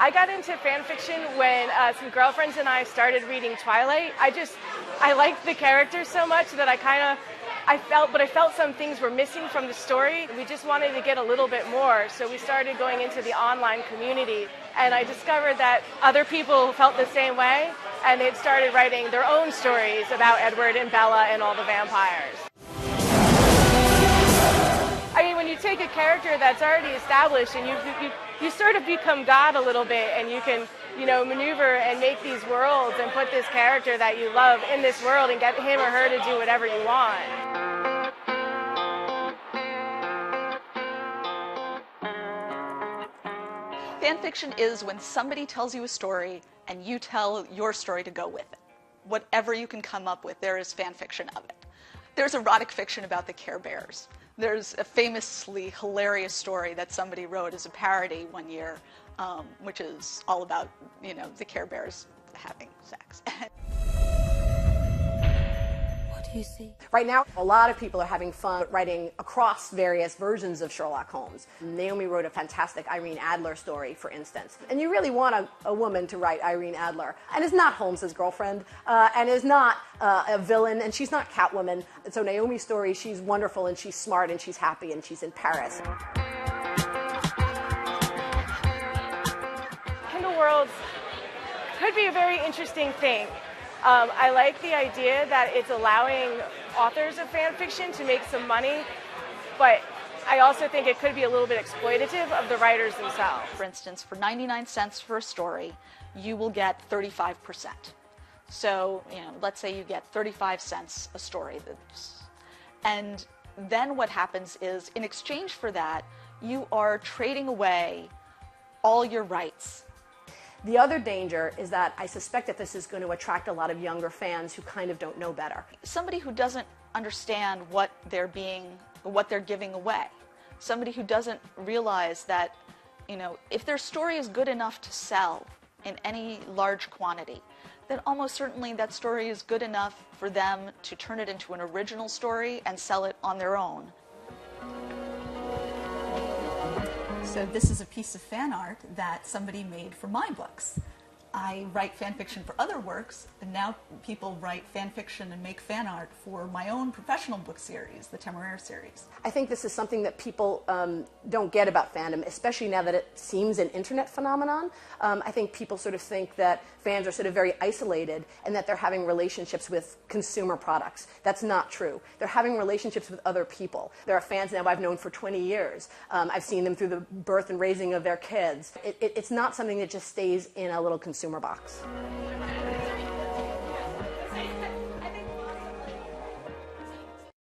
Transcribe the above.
I got into fan fiction when some girlfriends and I started reading Twilight. I liked the characters so much that I felt some things were missing from the story. We just wanted to get a little bit more, so we started going into the online community, and I discovered that other people felt the same way, and they started writing their own stories about Edward and Bella and all the vampires. I mean, when you take a character that's already established and you sort of become God a little bit, and you can, maneuver and make these worlds and put this character that you love in this world and get him or her to do whatever you want. Fan fiction is when somebody tells you a story and you tell your story to go with it. Whatever you can come up with, there is fan fiction of it. There's erotic fiction about the Care Bears. There's a famously hilarious story that somebody wrote as a parody one year, which is all about, the Care Bears having sex. What do you see? Right now, a lot of people are having fun writing across various versions of Sherlock Holmes. Naomi wrote a fantastic Irene Adler story, for instance. And you really want a woman to write Irene Adler. And is not Holmes's girlfriend, and is not a villain, and she's not Catwoman. And so Naomi's story, she's wonderful, and she's smart, and she's happy, and she's in Paris. Kindle Worlds could be a very interesting thing. I like the idea that it's allowing authors of fan fiction to make some money, but I also think it could be a little bit exploitative of the writers themselves. For instance, for 99 cents for a story, you will get 35%. So, let's say you get 35 cents a story. And then what happens is, in exchange for that, you are trading away all your rights. The other danger is that I suspect that this is going to attract a lot of younger fans who kind of don't know better. Somebody who doesn't understand what they're giving away. Somebody who doesn't realize that, if their story is good enough to sell in any large quantity, then almost certainly that story is good enough for them to turn it into an original story and sell it on their own. So this is a piece of fan art that somebody made for my books. I write fan fiction for other works, and now people write fan fiction and make fan art for my own professional book series, the Temeraire series. I think this is something that people don't get about fandom, especially now that it seems an internet phenomenon. I think people sort of think that fans are sort of very isolated and that they're having relationships with consumer products. That's not true. They're having relationships with other people. There are fans now I've known for 20 years. I've seen them through the birth and raising of their kids. It's not something that just stays in a little consumer box.